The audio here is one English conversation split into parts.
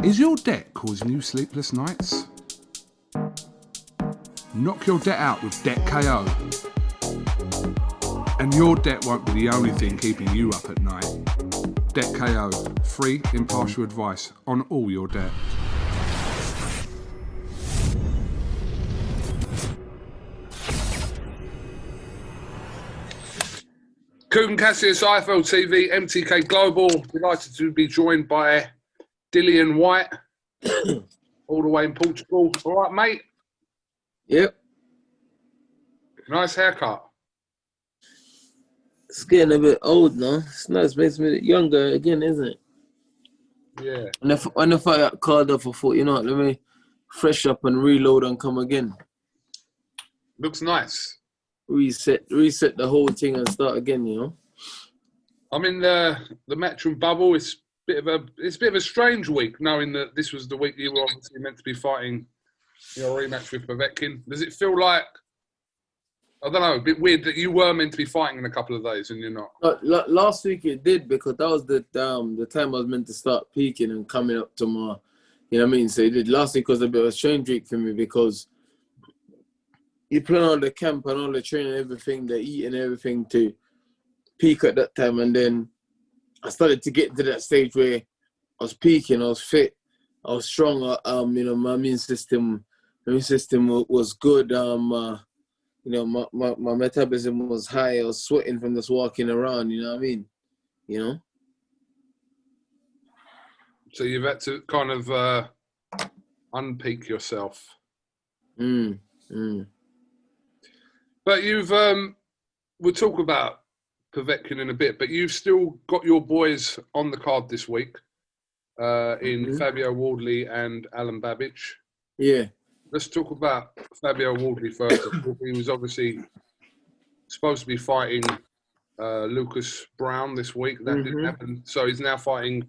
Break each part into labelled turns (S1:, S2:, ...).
S1: Is your debt causing you sleepless nights? Knock your debt out with Debt KO. And your debt won't be the only thing keeping you up at night. Debt KO, free impartial advice on all your debt. KUGAN, CASSIUS, IFL TV, MTK Global. Delighted to be joined by Dillian Whyte, all the way in Portugal. All right, mate?
S2: Yep.
S1: Nice haircut.
S2: It's getting a bit old now. It's nice, makes me younger again, isn't it?
S1: Yeah.
S2: When if I got called up, I thought, you know what, let me fresh up and reload and come again.
S1: Looks nice.
S2: Reset the whole thing and start again, you know?
S1: I'm in the Matchroom bubble. It's a bit of a strange week, knowing that this was the week you were obviously meant to be fighting your rematch with Povetkin. Does it feel like, I don't know, a bit weird that you were meant to be fighting in a couple of days and you're not?
S2: Last week it did, because that was the time I was meant to start peaking and coming up to my, you know what I mean? So it did. Last week was a bit of a strange week for me, because you plan all the camp and all the training and everything, the eating and everything to peak at that time. And then I started to get to that stage where I was peaking, I was fit, I was strong. You know, my immune system was good. You know, my metabolism was high. I was sweating from just walking around, you know what I mean? You know?
S1: So you've had to kind of unpeak yourself. But you've, we'll talk about Povetkin in a bit, but you've still got your boys on the card this week in Fabio Wardley and Alan Babbage.
S2: Yeah.
S1: Let's talk about Fabio Wardley first. He was obviously supposed to be fighting Lucas Brown this week. That didn't happen. So he's now fighting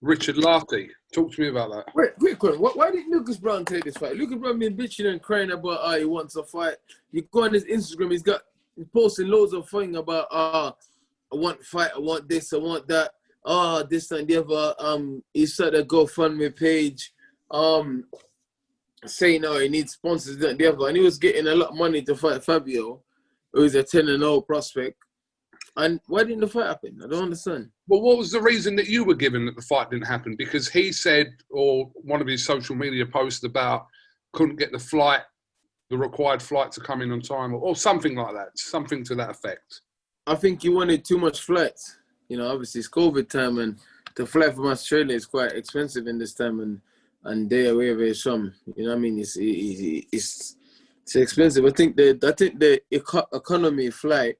S1: Richard Lartey. Talk to me about that.
S2: Wait, quick one. Why didn't Lucas Brown take this fight? Lucas Brown been bitching and crying about he wants a fight. You go on his Instagram, he's posting loads of things about I want to fight, I want this, I want that. This and the other. He started a GoFundMe page, saying he needs sponsors, that and the other. And he was getting a lot of money to fight Fabio, who is a 10-0 prospect. And why didn't the fight happen? I don't understand.
S1: Well, what was the reason that you were given that the fight didn't happen? Because he said, or one of his social media posts about couldn't get the required flight to come in on time, or something like that, something to that effect.
S2: I think he wanted too much flights. You know, obviously it's COVID time, and to fly from Australia is quite expensive in this time, and they are wherever it's from. You know what I mean? It's expensive. I think the economy flight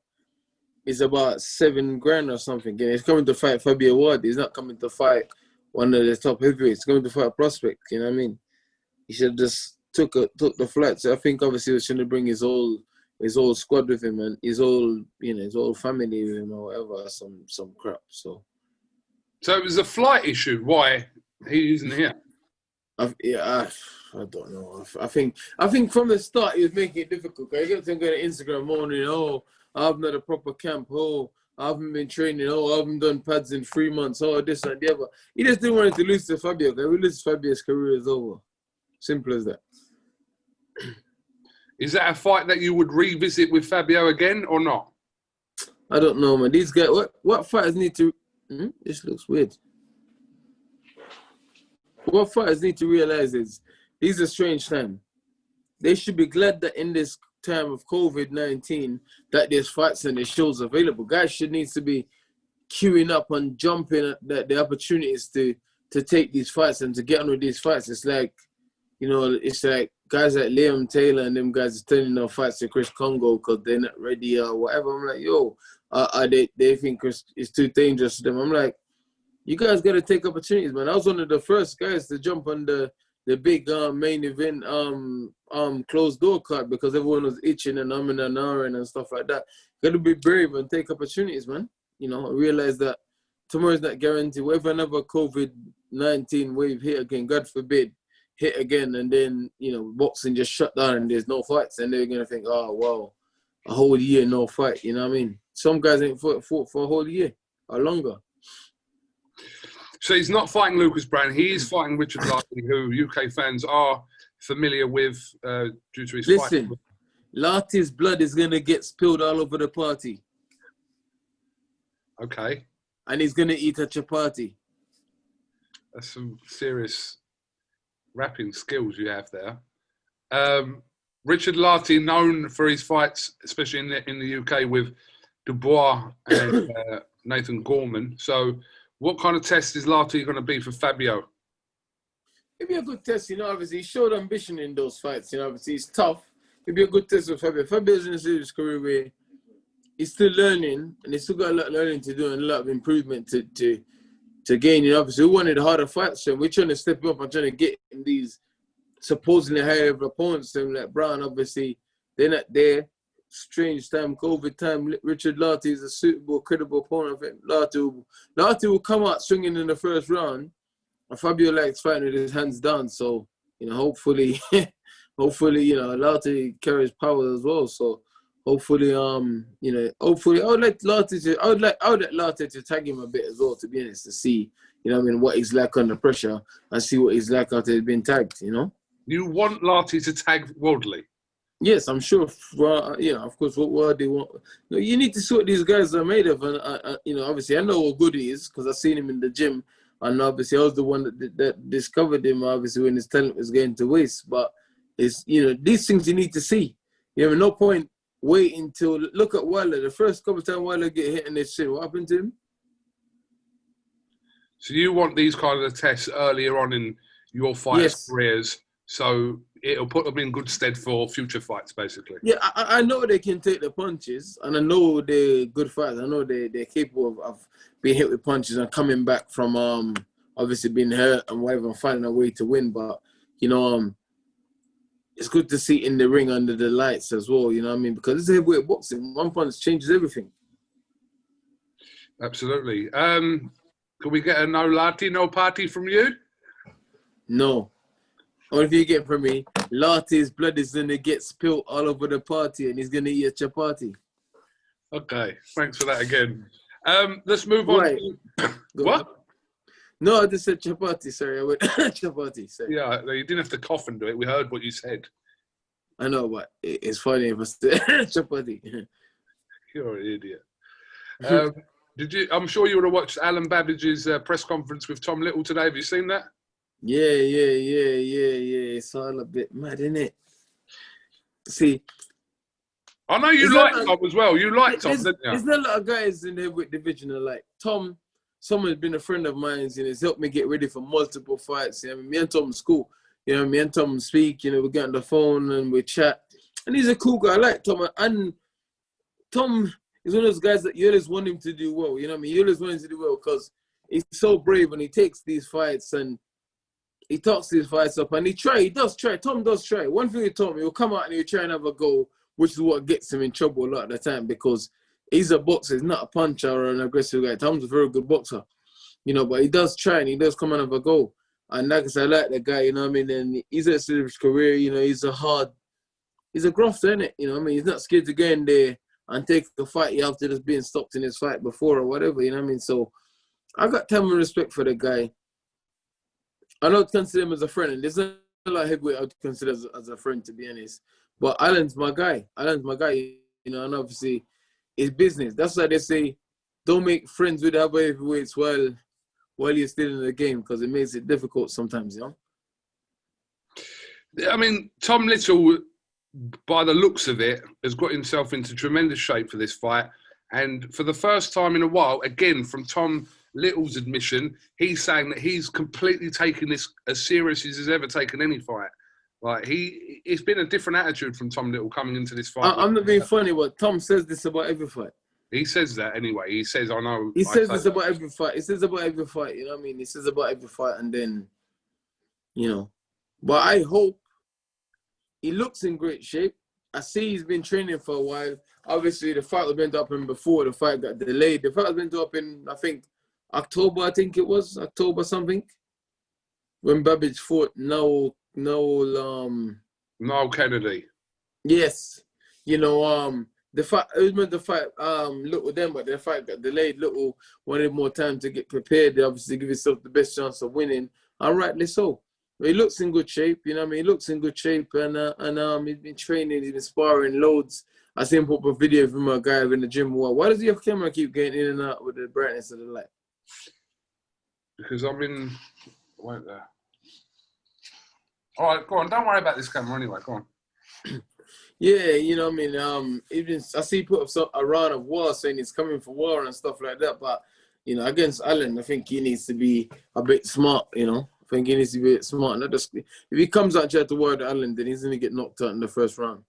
S2: is about $7,000 or something. And he's coming to fight Fabio Ward. He's not coming to fight one of the top heavyweights. He's coming to fight a prospect. You know what I mean? He should just took the flight. So I think obviously he was trying to bring his whole squad with him and his whole family with him or whatever, some crap. So
S1: it was a flight issue. Why he isn't here?
S2: I don't know. I think from the start he was making it difficult. I get him going to Instagram morning. I haven't had a proper camp. I haven't been training. I haven't done pads in 3 months. This and the other. He just didn't want to lose to Fabio. If he loses, Fabio's career is over. Simple as that.
S1: Is that a fight that you would revisit with Fabio again or not?
S2: I don't know, man. These guys, what fighters need to... This looks weird. What fighters need to realize is these are strange times. They should be glad that in this time of COVID-19 that there's fights and there's shows available. Guys should need to be queuing up and jumping at the opportunities to take these fights and to get on with these fights. It's like, it's like guys like Liam Taylor and them guys are turning their fights to Chris Congo because they're not ready or whatever. I'm like, they think it's too dangerous to them. I'm like, you guys got to take opportunities, man. I was one of the first guys to jump on the big main event closed door card because everyone was itching and umming and ahhing and stuff like that. Got to be brave and take opportunities, man. Realize that tomorrow's not guaranteed. Whatever another COVID-19 wave hit again, God forbid, hit again, and then, boxing just shut down and there's no fights, and they're going to think, oh, wow, a whole year, no fight, you know what I mean? Some guys ain't fought for a whole year or longer.
S1: So he's not fighting Lucas Browne. He is fighting Richard Lartey, who UK fans are familiar with due to his fight.
S2: Listen, Lartey's blood is going to get spilled all over the party.
S1: Okay.
S2: And he's going to eat a chapati.
S1: That's some serious rapping skills you have there. Richard Lartey, known for his fights, especially in the UK, with Dubois and Nathan Gorman. So what kind of test is Lartey going to be for Fabio?
S2: It'd be a good test, you know. Obviously, he showed ambition in those fights, you know. Obviously, he's tough. It'd be a good test for Fabio. Fabio's in his career where he's still learning, and he's still got a lot of learning to do and a lot of improvement to gain. You know, obviously, we wanted harder fights, so we're trying to step up and trying to get in these supposedly high-level opponents. And like Brown, obviously, they're not there. Strange time, COVID time. Richard Lartey is a suitable, credible opponent. I think Lartey will come out swinging in the first round. And Fabio likes fighting with his hands down. So, you know, hopefully, you know, Lartey carries power as well. So, hopefully, you know, hopefully, I would let Lartey to tag him a bit as well, to be honest, to see, you know, I mean, what he's like under pressure and see what he's like after he's been tagged. You know. You
S1: want Lartey to tag Wadley?
S2: Yes, I'm sure. Yeah, of course. What they want? No, you need to see what these guys are made of, and you know, obviously, I know what good he is because I've seen him in the gym, and obviously, I was the one that discovered him. Obviously, when his talent was going to waste, but it's, you know, these things you need to see. You have no point waiting till look at Wilder. The first couple of times Wilder get hit in this shit, what happened to him?
S1: So you want these kind of tests earlier on in your fighters' careers, so it'll put them in good stead for future fights, basically.
S2: Yeah, I know they can take the punches, and I know they're good fighters. I know they're capable of being hit with punches and coming back from obviously being hurt and whatever, and finding a way to win. But, you know, it's good to see in the ring under the lights as well, you know what I mean? Because it's heavyweight boxing. One punch changes everything.
S1: Absolutely. Can we get a no Lartey, no party from you?
S2: No. What if you get from me? Lartey's blood is going to get spilled all over the party and he's going to eat a chapati.
S1: Okay, thanks for that again. Let's move on.
S2: Right.
S1: What?
S2: No, I just said chapati, sorry. I went chapati, sorry.
S1: Yeah, you didn't have to cough and do it. We heard what you said.
S2: I know, but it's funny if I said chapati.
S1: You're an idiot. I'm sure you would have watched Alan Babbage's press conference with Tom Little today. Have you seen that?
S2: Yeah. It's all a bit mad, isn't it? See,
S1: I know you like Tom as well. You like Tom, didn't you?
S2: There's not a lot of guys in the heavyweight division that like Tom. Someone's been a friend of mine, and it's helped me get ready for multiple fights. You know, I mean, me and Tom school. You know, me and Tom speak. You know, we get on the phone and we chat. And he's a cool guy. I like Tom. And Tom is one of those guys that you always want him to do well. You know what I mean? You always want him to do well because he's so brave and he takes these fights and he talks these fights up and he does try. Tom does try. One thing he told me, he'll come out and he'll try and have a go, which is what gets him in trouble a lot of the time because he's a boxer. He's not a puncher or an aggressive guy. Tom's a very good boxer, you know, but he does try and he does come and have a go. And like I said, I like the guy, you know what I mean? And he's at his career, you know, he's a grafter, isn't it? You know what I mean? He's not scared to go in there and take a fight after just being stopped in his fight before or whatever, you know what I mean? So I got time and respect for the guy. I don't consider him as a friend, and there's not a lot of heavyweight I would consider as a friend, to be honest. But Alan's my guy. You know, and obviously it's business. That's why they say don't make friends with other heavyweights while you're still in the game because it makes it difficult sometimes, you know?
S1: I mean, Tom Little, by the looks of it, has got himself into tremendous shape for this fight. And for the first time in a while, again, from Tom Little's admission, he's saying that he's completely taking this as serious as he's ever taken any fight. Like, it's been a different attitude from Tom Little coming into this fight.
S2: I'm not being funny, but Tom says this about every fight.
S1: He says that anyway. He says, I know.
S2: He says this about every fight. He says about every fight, you know what I mean? He says about every fight and then, you know. But I hope he looks in great shape. I see he's been training for a while. Obviously, the fight was meant to happen before the fight got delayed. The fight was meant to happen, I think, October, October something. When Babbage fought Noel
S1: Kennedy.
S2: Yes. You know, The fight, it was meant to fight look with them, but the fight got delayed. Little wanted more time to get prepared. They obviously give himself the best chance of winning, and rightly so. But he looks in good shape, you know what I mean? He looks in good shape, and he's been training, he's been sparring loads. I seen him put up a video of him, a guy in the gym. Why does he have camera keep getting in and out with the brightness of the light?
S1: Because I'm in. Wait there. All right, go on. Don't worry about this camera anyway. Go on.
S2: Yeah, you know what I mean? Even I see he put up a round of war saying he's coming for war and stuff like that. But, you know, against Allen, I think he needs to be a bit smart, you know? I think he needs to be a bit smart. Not just, if he comes out and tries to war at Allen, then he's going to get knocked out in the first round.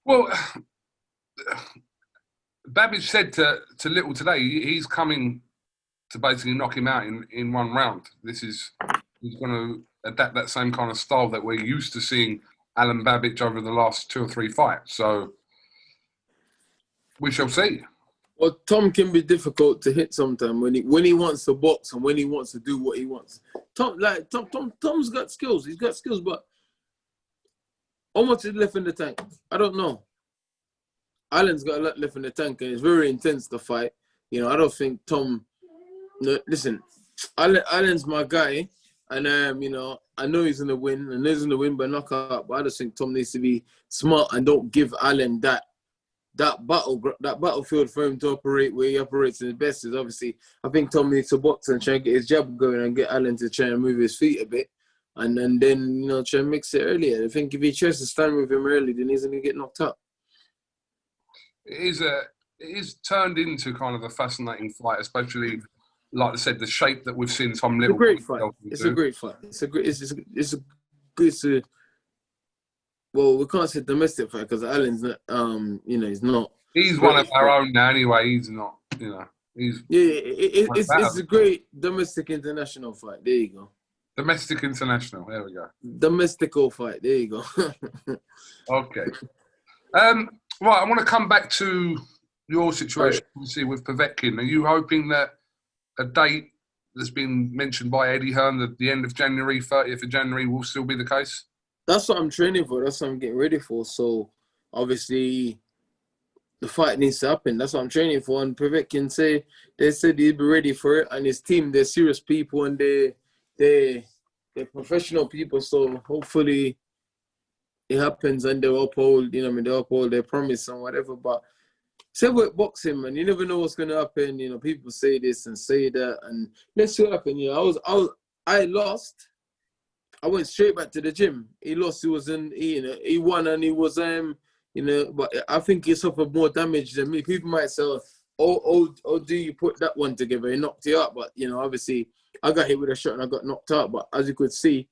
S1: Well, Babbage said to Little today, he's coming to basically knock him out in one round. He's going to adapt that same kind of style that we're used to seeing Alan Babbage over the last 2 or 3 fights. So we shall see.
S2: Well, Tom can be difficult to hit sometimes when he wants to box and when he wants to do what he wants. Tom's got skills. He's got skills, but how much is left in the tank? I don't know. Alan's got a lot left in the tank, and it's very intense to fight. You know, I don't think Tom. No, listen, Alan's my guy, and you know, I know he's gonna win, and he's gonna win by knockout. But I just think Tom needs to be smart and don't give Alan that battlefield for him to operate where he operates in the best. Is obviously, I think Tom needs to box and try and get his jab going and get Alan to try and move his feet a bit, and then you know, try and mix it earlier. I think if he tries to stand with him early, then he's gonna get knocked out.
S1: It is turned into kind of a fascinating fight, especially, like I said, the shape that we've seen Tom Little.
S2: It's a great fight. Well, we can't say domestic fight because Alan's not. You know, he's not.
S1: He's one of our own now, anyway. He's not. You know,
S2: it's a great domestic international fight. There you go.
S1: Domestic international. There we go.
S2: Domestical fight. There you go.
S1: Okay. Right, I want to come back to your situation, obviously, with Povetkin. Are you hoping that a date that's been mentioned by Eddie Hearn, the end of January, 30th of January, will still be the case?
S2: That's what I'm training for. That's what I'm getting ready for. So, obviously, the fight needs to happen. That's what I'm training for. And Povetkin they said he'd be ready for it. And his team, they're serious people and they're professional people. So, hopefully, it happens and they'll uphold, you know what I mean, they'll uphold their promise and whatever. But say with boxing, man, you never know what's gonna happen. You know, people say this and say that, and let's see what happened. You know, I lost. I went straight back to the gym. He lost. He was he won and he was you know. But I think he suffered more damage than me. People might say, oh, do you put that one together? He knocked you out, but you know, obviously, I got hit with a shot and I got knocked out. But as you could see,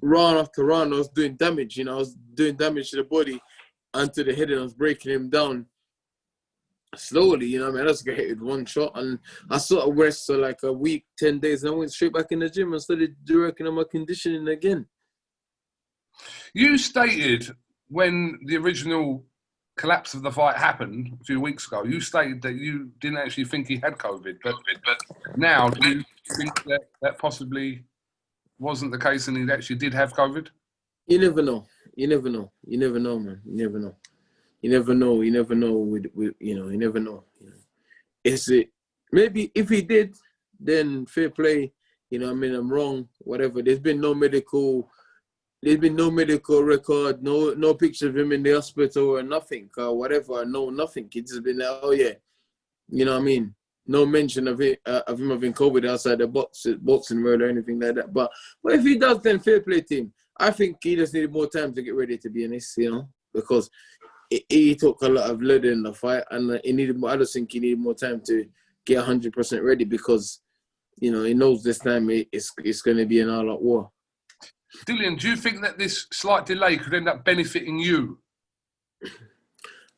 S2: round after round, I was doing damage. You know, I was doing damage to the body and to the head, and I was breaking him down slowly. You know what I mean? I just got hit with one shot, and I sort of rest for like a week, 10 days, and I went straight back in the gym and started working on my conditioning again.
S1: You stated when the original collapse of the fight happened a few weeks ago, you stated that you didn't actually think he had COVID, but now do you think that possibly wasn't the case and he actually did have COVID?
S2: You never know. You never know. You never know, man. You never know. You never know. You never know. With you know, you never know. You know. Is it maybe if he did, then fair play. You know, I mean, I'm wrong. Whatever. There's been no medical record. No picture of him in the hospital or nothing. Whatever. No, nothing. It's just been like, oh yeah. You know what I mean? No mention of him having COVID outside the boxing world or anything like that. But if he does, then fair play to him. I think he just needed more time to get ready, to be honest, you know, because he took a lot of lead in the fight, and he needed more. I just think he needed more time to get 100% ready because, you know, he knows this time it's going to be an all-out war.
S1: Dillian, do you think that this slight delay could end up benefiting you?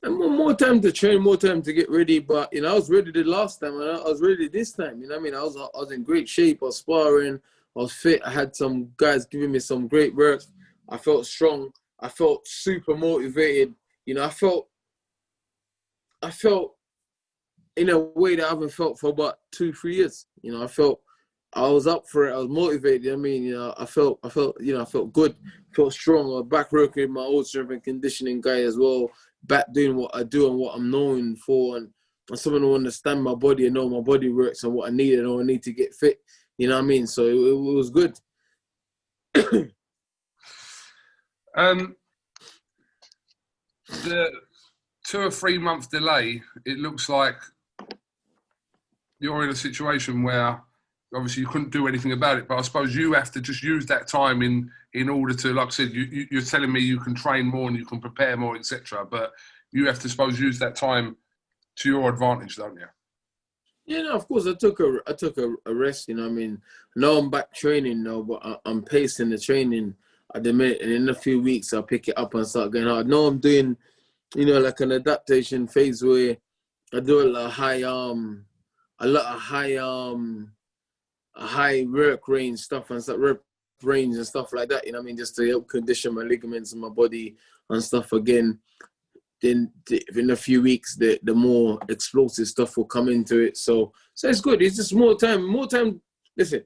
S2: And more time to train, more time to get ready. But, you know, I was ready the last time, and I was ready this time. You know what I mean? I was in great shape. I was sparring. I was fit. I had some guys giving me some great work. I felt strong. I felt super motivated. You know, I felt in a way that I haven't felt for about 2-3 years. You know, I felt I was up for it. I was motivated. I mean, I felt good, felt strong. I was back working with my old strength and conditioning guy as well. Back doing what I do and what I'm known for, and someone who understand my body and know my body works and what I need and I need to get fit. You know what I mean? So it was good.
S1: The 2 or 3 month delay, it looks like you're in a situation where obviously you couldn't do anything about it, but I suppose you have to just use that time in order to, like I said, you're telling me you can train more and you can prepare more, etc. But you have to, suppose, use that time to your advantage, don't you?
S2: Yeah, no, of course. I took a rest. You know, I mean, now I'm back training now, but I'm pacing the training at the minute, and in a few weeks I'll pick it up and start going hard. Now I'm doing, like an adaptation phase where I do a lot of high work range stuff and stuff, rep range and stuff like that. You know what I mean, just to help condition my ligaments in my body and stuff again. Then in a few weeks, the more explosive stuff will come into it. So it's good. It's just more time. Listen,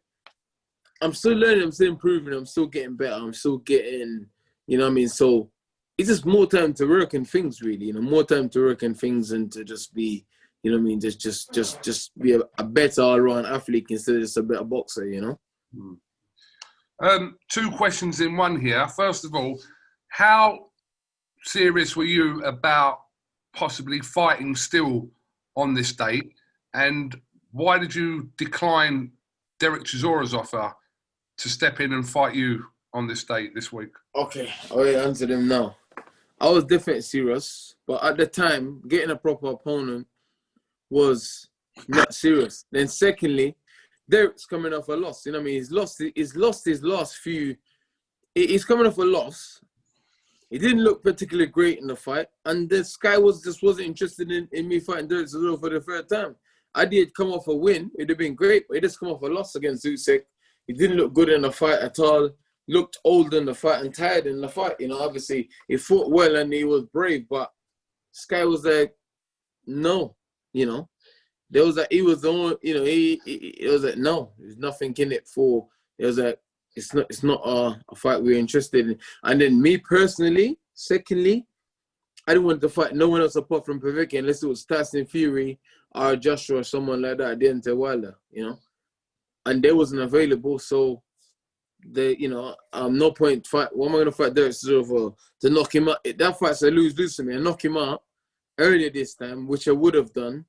S2: I'm still learning. I'm still improving. I'm still getting better. I'm still getting, you know what I mean? So it's just more time to work and things, really. More time to work and things and to just be, you know what I mean? Just be a better all-around athlete instead of just a better boxer,
S1: Two questions in one here. First of all, how serious were you about possibly fighting still on this date? And why did you decline Derek Chisora's offer to step in and fight you on this date this week?
S2: Okay, I'll answer them now. I was definitely serious, but at the time, getting a proper opponent was not serious. Then secondly, Derek's coming off a loss. You know what I mean? He's lost his last few. He's coming off a loss. He didn't look particularly great in the fight, and this guy wasn't interested in me fighting Derek Chisora for the third time. I did come off a win; it'd have been great, but he just come off a loss against Usyk. He didn't look good in the fight at all. Looked old in the fight and tired in the fight. Obviously he fought well and he was brave, but this guy was like, no, there was like he was the only, it was like no, there's nothing in it for. It was like. It's not a fight we're interested in. And then me personally, secondly, I didn't want to fight no one else apart from Povetkin unless it was Tyson Fury or Joshua or someone like that, Deontay Wilder, And they wasn't available, so no point fight. What am I gonna fight Derek Chisora for? To knock him out? That fight's a lose to me. I knock him out earlier this time, which I would have done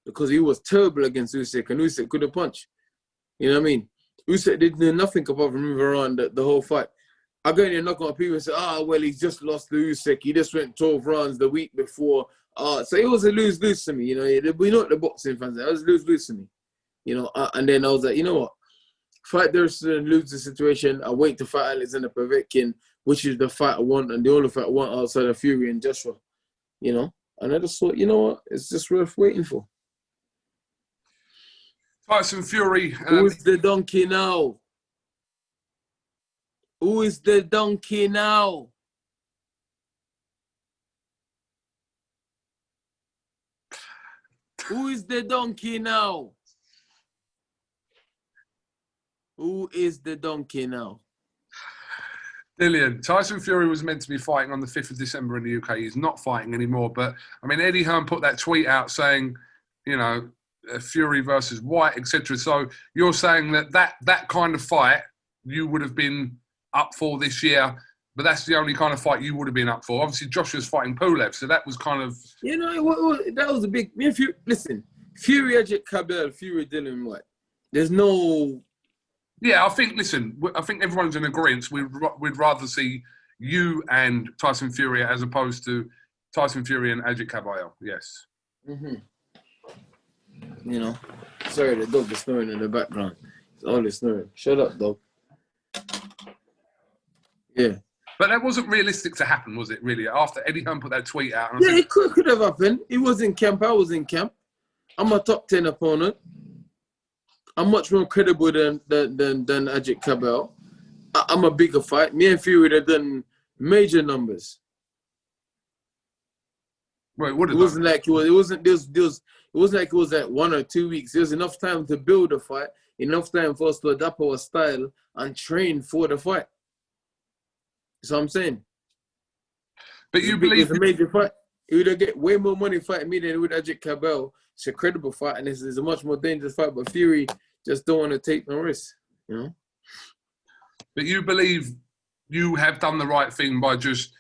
S2: because he was terrible against Usyk, and Usyk couldn't punch. You know what I mean? Usyk didn't do nothing apart from move around the whole fight. I go in and knock on people and say, well, he's just lost to Usyk. He just went 12 rounds the week before. So it was a lose-lose to me. We know what the boxing fans say. It was lose-lose to me. And then I was like, you know what? Fight Derek and lose the situation. I wait to fight Alexander Povetkin, which is the fight I want and the only fight I want outside of Fury and Joshua. And I just thought, you know what? It's just worth waiting for.
S1: Tyson Fury.
S2: Who is the donkey now? Who is the donkey now? Who is the donkey now? Who is the donkey now?
S1: Dillian, Tyson Fury was meant to be fighting on the 5th of December in the UK. He's not fighting anymore. But, I mean, Eddie Hearn put that tweet out saying, Fury versus Whyte, etc. So you're saying that kind of fight you would have been up for this year, but that's the only kind of fight you would have been up for. Obviously, Joshua's fighting Pulev, so that was kind of...
S2: that was a big... Listen, Fury, Ajit Kabel, Fury, Dillian Whyte. There's no...
S1: Yeah, I think everyone's in agreement. We'd rather see you and Tyson Fury as opposed to Tyson Fury and Ajit Kabel, yes.
S2: Mm-hmm. Sorry, the dog is snoring in the background. It's always snoring. Shut up, dog. Yeah.
S1: But that wasn't realistic to happen, was it, really? After Eddie Hearn put that tweet out. And
S2: it could have happened. He was in camp. I was in camp. I'm a top 10 opponent. I'm much more credible than Ajit Kabel. I'm a bigger fight. Me and Fury would have done major numbers.
S1: Well, it would have.
S2: It wasn't like it was. It wasn't like it was at 1 or 2 weeks. There was enough time to build a fight. enough time for us to adapt our style and train for the fight. That's what I'm saying.
S1: But you believe
S2: it's a major fight. He would get way more money fighting me than he would Ajit Cabell. It's a credible fight, and it's a much more dangerous fight. But Fury just don't want to take no risk, you know.
S1: But you believe you have done the right thing by just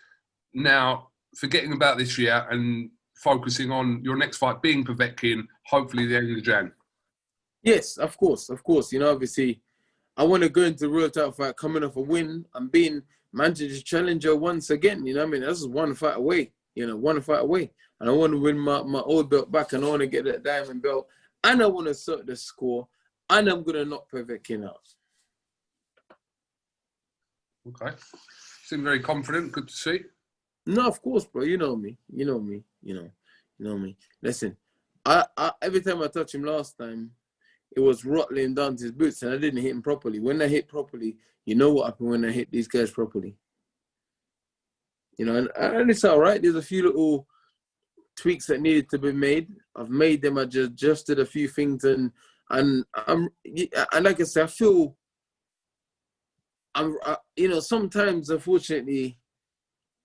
S1: now forgetting about this year and focusing on your next fight being Povetkin, hopefully the end of Jan.
S2: Yes, of course. You know, obviously, I want to go into the real title fight coming off a win and being Manchester Challenger once again. You know what I mean? This is one fight away. You know, one fight away. And I want to win my old belt back, and I want to get that diamond belt. And I want to assert the score. And I'm going to knock Povetkin out.
S1: Okay. Seem very confident. Good to see.
S2: No, of course, bro. You know me. You know me. Listen, I every time I touched him last time, it was rattling down to his boots, and I didn't hit him properly. When I hit properly, you know what happened when I hit these guys properly. You know, and it's all right. There's a few little tweaks that needed to be made. I've made them. I just adjusted a few things, and like I said, I feel you know, sometimes unfortunately,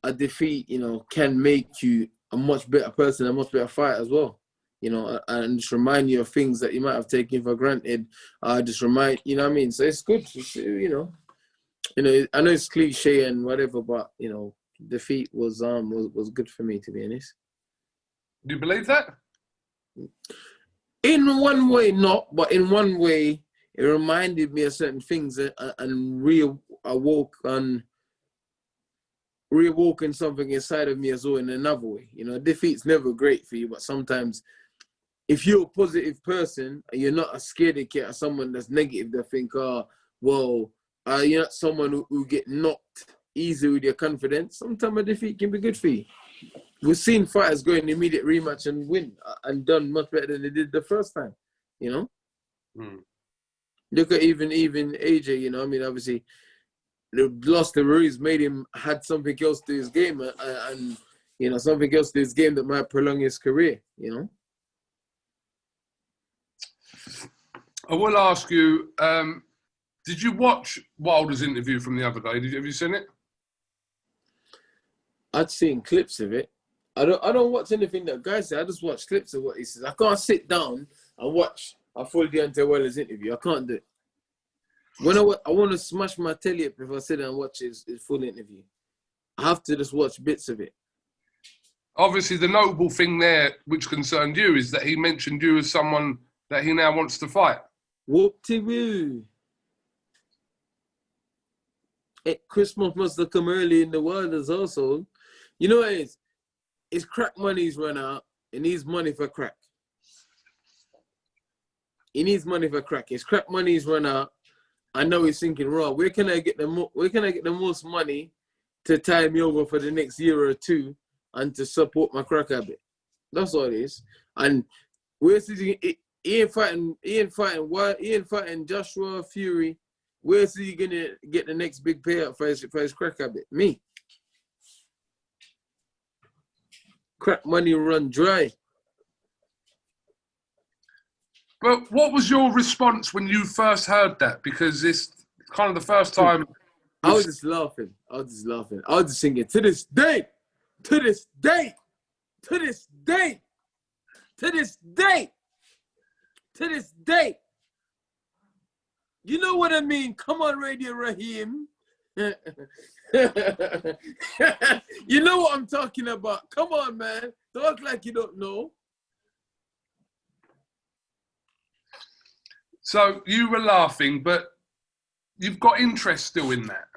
S2: a defeat, you know, can make you a much better person, a much better fighter as well. You know, and just remind you of things that you might have taken for granted. Just remind, you know what I mean? So it's good, you know, I know it's cliche and whatever, but, you know, defeat was good for me, to be honest.
S1: Do you believe that?
S2: In one way, not, but in one way, it reminded me of certain things and reawoken something inside of me as well in another way. You know, defeat's never great for you, but sometimes if you're a positive person and you're not a scaredy cat or someone that's negative, they think, you're not someone who get knocked easy with your confidence, sometimes a defeat can be good for you. We've seen fighters go in immediate rematch and win and done much better than they did the first time, you know? Look at even AJ, you know, I mean, obviously, the loss to Ruiz made him had something else to his game and, you know, something else to his game that might prolong his career, you know?
S1: I will ask you, did you watch Wilder's interview from the other day? Have you seen it?
S2: I'd seen clips of it. I don't watch anything that guy says. I just watch clips of what he says. I can't sit down and watch a full Deontay Wilder's interview. I can't do it. When I want to smash my telly up if I sit down and watch his full interview. I have to just watch bits of it.
S1: Obviously, the notable thing there, which concerned you, is that he mentioned you as someone that he now wants to fight.
S2: Whoop-de-woo. Christmas must have come early in the Wilders also. You know what it is? His crack money's run out. He needs money for crack. He needs money for crack. His crack money's run out. I know he's thinking, raw. Where can I get the most money to tie me over for the next year or two and to support my crack habit? That's all it is. And where's he ain't fighting Joshua Fury. Where's he gonna get the next big payout for his crack habit? Me. Crack money run dry.
S1: But what was your response when you first heard that? Because it's kind of the first time.
S2: I was just laughing. I was just singing, to this day, to this day, to this day, to this day, to this day. You know what I mean? Come on, Radio Raheem. You know what I'm talking about. Come on, man. Talk like you don't know.
S1: So you were laughing, but you've got interest still in that.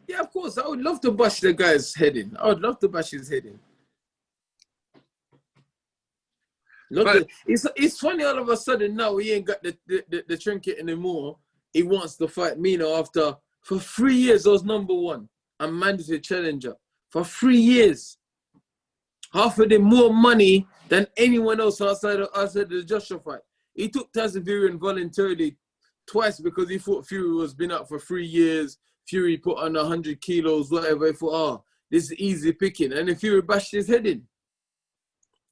S2: Yeah, of course. I would love to bash the guy's head in. I would love to bash his head in. It's funny all of a sudden now he ain't got the trinket anymore. He wants to fight me now after, for 3 years, I was #1. I'm mandatory challenger. For 3 years. Offered him more money than anyone else outside of the Joshua fight. He took Tyson Fury involuntarily twice because he thought Fury was been out for 3 years. Fury put on 100 kilos, whatever. He thought, this is easy picking. And then Fury bashed his head in.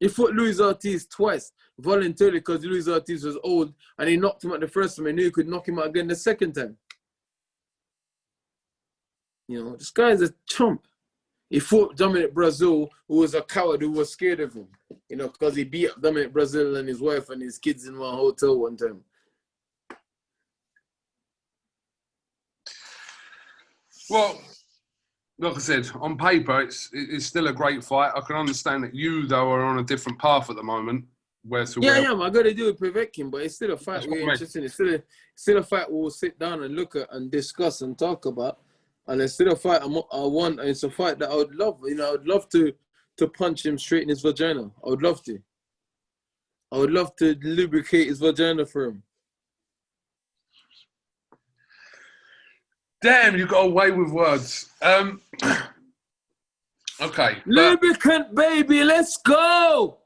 S2: He fought Luis Ortiz twice voluntarily because Luis Ortiz was old and he knocked him out the first time and knew he could knock him out again the second time. You know, this guy is a chump. He fought Dominic Brazil, who was a coward who was scared of him, you know, because he beat up Dominic Brazil and his wife and his kids in one hotel one time.
S1: Well, like I said, on paper, it's still a great fight. I can understand that you, though, are on a different path at the moment. I
S2: got to do with Povetkin, but it's still a fight we're interested in. It's still a fight we'll sit down and look at and discuss and talk about. And it's still a fight I want, and it's a fight that I would love. You know, I would love to punch him straight in his vagina. I would love to. I would love to lubricate his vagina for him.
S1: Damn, you got away with words. Okay.
S2: Lubricant, baby, let's go.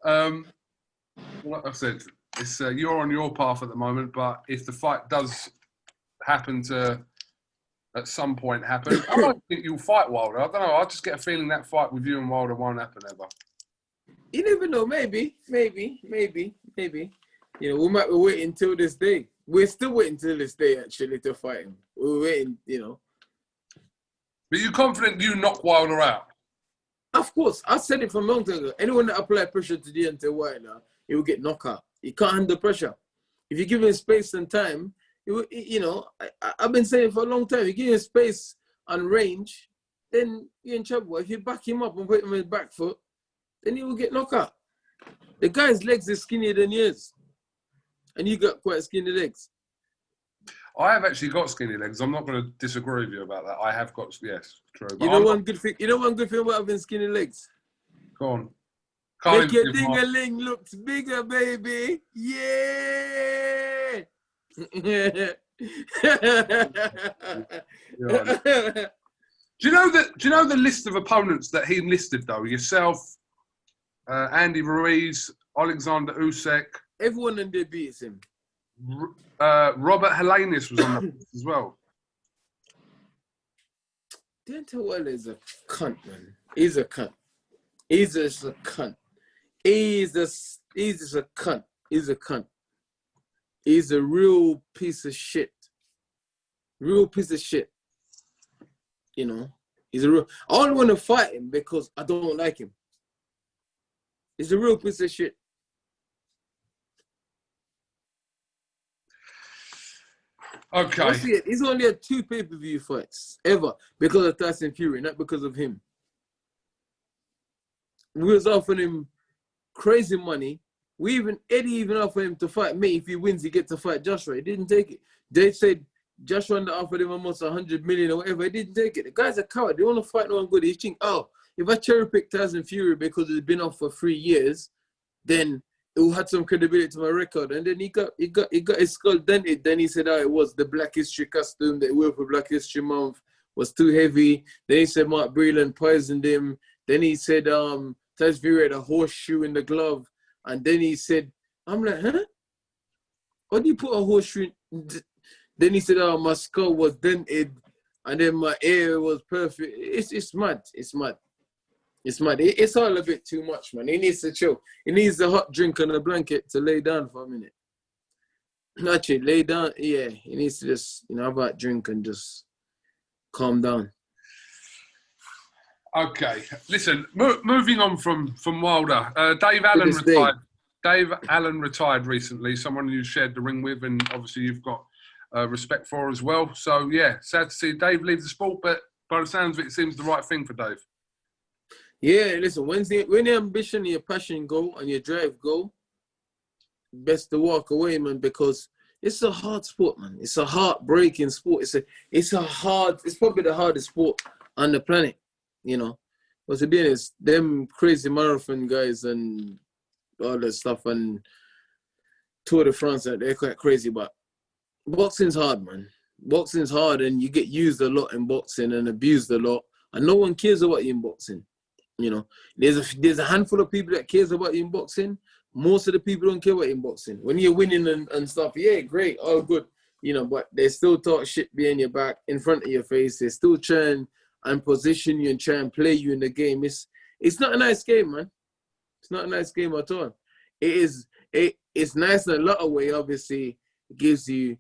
S1: Like I said, it's you're on your path at the moment, but if the fight does happen to at some point happen, I don't think you'll fight Wilder. I don't know. I just get a feeling that fight with you and Wilder won't happen ever.
S2: You never know. Maybe. You know, we might be waiting until this day. We're still waiting until this day, actually, to fight him. We're waiting, you know.
S1: But you confident you knock Wilder out?
S2: Of course. I said it from a long time ago. Anyone that apply pressure to Deontay Wilder, he will get knocked out. He can't handle pressure. If you give him space and time, you know, I've been saying for a long time, you give him space and range, then you're in trouble. If you back him up and put him on his back foot, then he will get knocked out. The guy's legs are skinnier than yours. And you got quite skinny legs.
S1: I have actually got skinny legs. I'm not going to disagree with you about that. I have got, yes, true.
S2: You know one good thing about having skinny legs?
S1: Go on.
S2: Make your ding-a-ling looks bigger, baby. Yeah.
S1: Do you know the list of opponents that he listed though? Yourself, Andy Ruiz, Alexander Usyk.
S2: Everyone in there beats him.
S1: Robert Helenius was on that list as well.
S2: Deontay Wilder is a cunt, man. He's a cunt. He's just a cunt. He's just a cunt. He's a cunt. He's a real piece of shit. Real piece of shit. You know? He's a real... I only want to fight him because I don't like him. He's a real piece of shit.
S1: Okay.
S2: He's only had 2 pay-per-view fights ever because of Tyson Fury, not because of him. We was offering him crazy money. Eddie even offered him to fight me. If he wins, he gets to fight Joshua. He didn't take it. They said Joshua offered him almost 100 million or whatever. He didn't take it. The guy's a coward. They want to fight no one good. He think, oh, if I cherry pick Tyson Fury because it's been off for 3 years, then it will have some credibility to my record. And then he got his skull dented. Then he said, oh, it was the Black History costume that he wore for Black History Month was too heavy. Then he said Mark Breland poisoned him. Then he said Tyson Fury had a horseshoe in the glove. And then he said, I'm like, huh? Why do you put a horseshoe in? Then he said, oh, my skull was dented. And then my ear was perfect. It's mad. It's mad. It's mad. It's all a bit too much, man. He needs to chill. He needs a hot drink and a blanket to lay down for a minute. Actually, lay down. Yeah, he needs to just, have a drink and just calm down.
S1: Okay. Listen, moving on from Wilder. Dave Allen retired. Dave Allen retired recently. Someone you shared the ring with, and obviously you've got respect for as well. So yeah, sad to see Dave leave the sport, but by the sounds of it, it seems the right thing for Dave.
S2: Yeah, listen, when the ambition and your passion go and your drive go, best to walk away, man, because it's a hard sport, man. It's a heartbreaking sport. It's probably the hardest sport on the planet, But to be honest, them crazy marathon guys and all that stuff and Tour de France, they're quite crazy, but boxing's hard, man. Boxing's hard and you get used a lot in boxing and abused a lot, and no one cares about you in boxing. There's a handful of people that cares about you in boxing. Most of the people don't care about you in boxing. When you're winning and stuff, yeah, great, all good, but they still talk shit behind your back, in front of your face. They still try and position you and try and play you in the game. It's not a nice game, man. It's not a nice game at all. It's nice in a lot of ways. Obviously, it gives you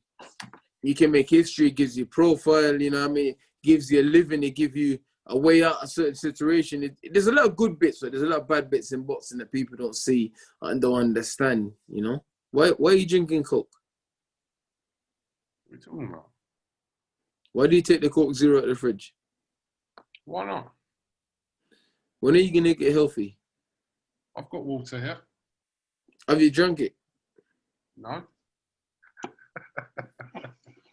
S2: can make history, it gives you profile, you know what I mean? It gives you a living, it gives you a way out of a certain situation. There's a lot of good bits, but there's a lot of bad bits in boxing that people don't see and don't understand, you know? Why are you drinking Coke?
S1: What are you talking about?
S2: Why do you take the Coke Zero out of the fridge?
S1: Why not?
S2: When are you going to get healthy?
S1: I've got water here.
S2: Have you drunk it?
S1: No.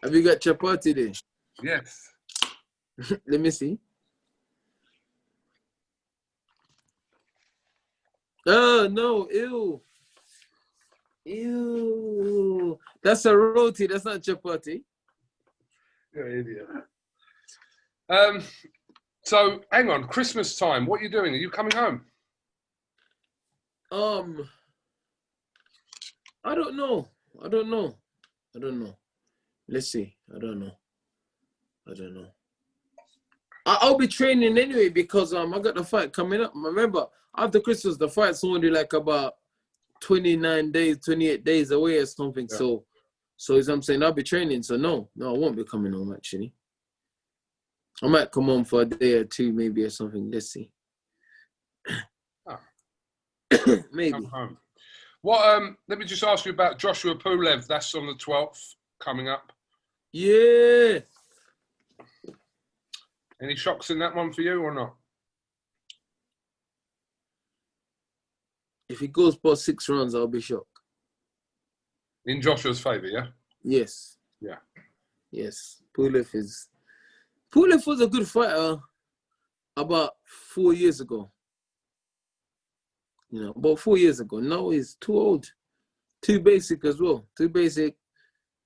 S2: Have you got chapati there?
S1: Yes.
S2: Let me see. Oh, no. Ew. Ew. That's a roti. That's not chapati.
S1: You're an idiot. So, hang on. Christmas time. What are you doing? Are you coming home?
S2: I don't know. Let's see. I don't know. I'll be training anyway because I got the fight coming up. Remember, after Christmas, the fight's only like about 29 days, 28 days away or something. Yeah. So as I'm saying, I'll be training. So no, I won't be coming home actually. I might come home for a day or two, maybe or something. Let's see.
S1: Oh.
S2: Maybe.
S1: Come home. What? Let me just ask you about Joshua Pulev. That's on the 12th coming up.
S2: Yeah.
S1: Any shocks in that one for you or not?
S2: If he goes past 6 rounds, I'll be shocked.
S1: In Joshua's favour, yeah?
S2: Yes.
S1: Yeah.
S2: Yes. Pulev was a good fighter about 4 years ago. You know, about 4 years ago. Now he's too old. Too basic as well. Too basic,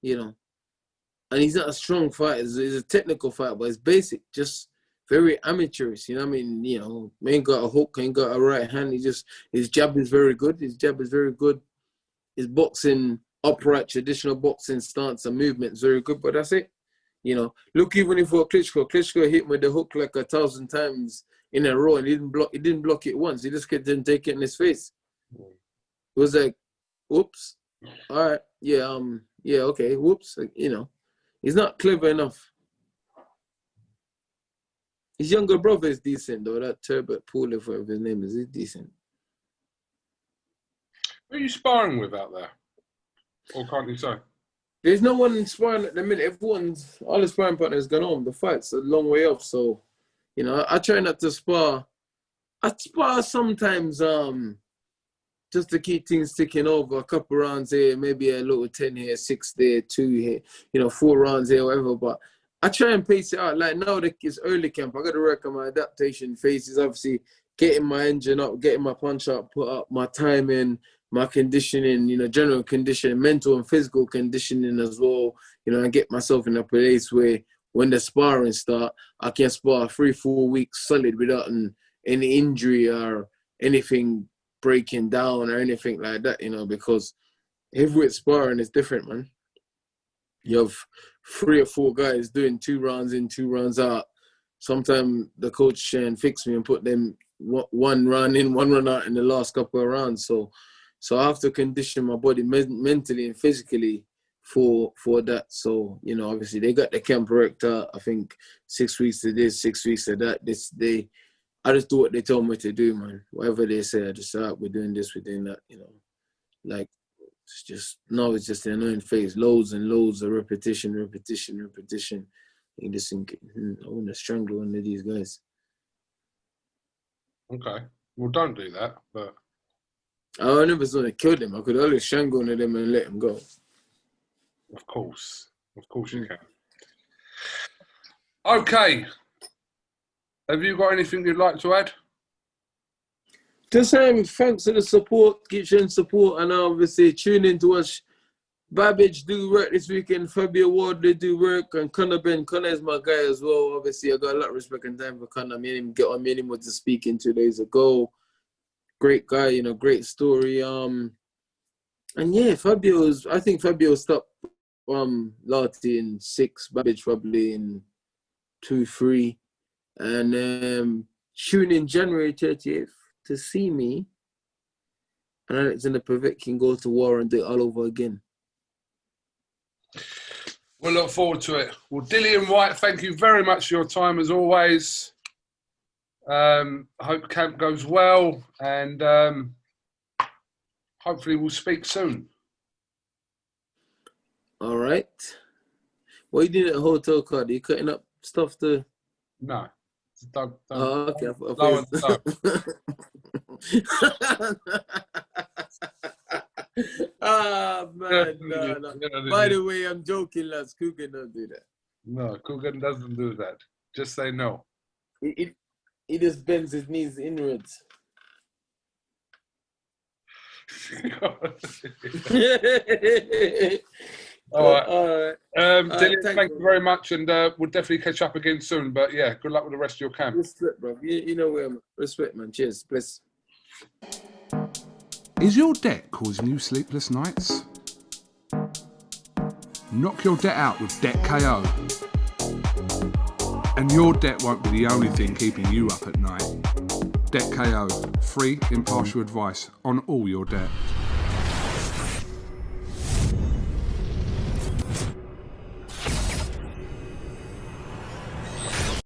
S2: you know. And he's not a strong fighter. He's a technical fighter, but he's basic. Just very amateurish. You know what I mean? You know, ain't got a hook, ain't got a right hand. His jab is very good. His boxing, upright, traditional boxing stance and movement is very good, but that's it. You know, look, even if for Klitschko hit him with the hook like 1,000 times in a row and he didn't block it once. He just didn't take it in his face. It was like, whoops. All right. Yeah, okay. Whoops. Like, you know, he's not clever enough. His younger brother is decent though. That Turbot Pulev, whatever his name is, he's decent.
S1: Who are you sparring with out there? Or can't you say?
S2: There's no one sparring at the minute. All the sparring partners gone home. The fight's a long way off. So, you know, I try not to spar. I spar sometimes just to keep things ticking over. A couple rounds here, maybe a little 10 here, 6 there, 2 here, you know, 4 rounds here, whatever. But I try and pace it out. Like now it's early camp. I got to work on my adaptation phases. Obviously, getting my engine up, getting my punch up, put up my timing, my conditioning, you know, general conditioning, mental and physical conditioning as well, you know, and get myself in a place where when the sparring start, I can spar 3-4 weeks solid without any injury or anything breaking down or anything like that, you know, because heavyweight sparring is different, man. You have 3 or 4 guys doing 2 rounds in, 2 rounds out. Sometimes the coach can fix me and put them 1 run in, 1 run out in the last couple of rounds. So I have to condition my body mentally and physically for that. So, you know, obviously they got the camp rector, I think 6 weeks to this, 6 weeks to that. I just do what they told me to do, man. Whatever they say, I just say, we're doing this, we're doing that, you know. Like, it's just the annoying phase. Loads and loads of repetition. You just think, I want to strangle one of these guys.
S1: Okay. Well, don't do that, but...
S2: I never saw to kill them. I could always strangle one of them and let them go.
S1: Of course you can. Okay. Have you got anything you'd like to add?
S2: Just saying thanks for the support, keep showing support, and obviously tune in to watch Babbage do work this weekend, Fabio Ward, they do work, and Conor is my guy as well. Obviously, I got a lot of respect and time for Conor. Me and him was speaking 2 days ago. Great guy, you know, great story. And yeah, I think Fabio stopped Lottie in 6, Babbage probably in 2-3. And tune in January 30th to see me and Alexander Povetkin go to war and do it all over again.
S1: We'll look forward to it. Well, Dillian Whyte, thank you very much for your time as always. I hope camp goes well, and hopefully we'll speak soon. All
S2: right. What are you doing at a hotel card? Are you cutting up stuff to...
S1: No. Don't.
S2: Oh, okay. Ah, man. No. By the way, I'm joking, lads. KUGAN don't do that.
S1: No, KUGAN doesn't do that. Just say no.
S2: He just bends his knees inwards.
S1: All right. Dillian, thank you very much, and we'll definitely catch up again soon. But yeah, good luck with the rest of your camp.
S2: Respect, bro. You know where I'm. Respect, man. Cheers. Bless.
S1: Is your debt causing you sleepless nights? Knock your debt out with Debt KO. And your debt won't be the only thing keeping you up at night. Debt KO, free impartial advice on all your debt.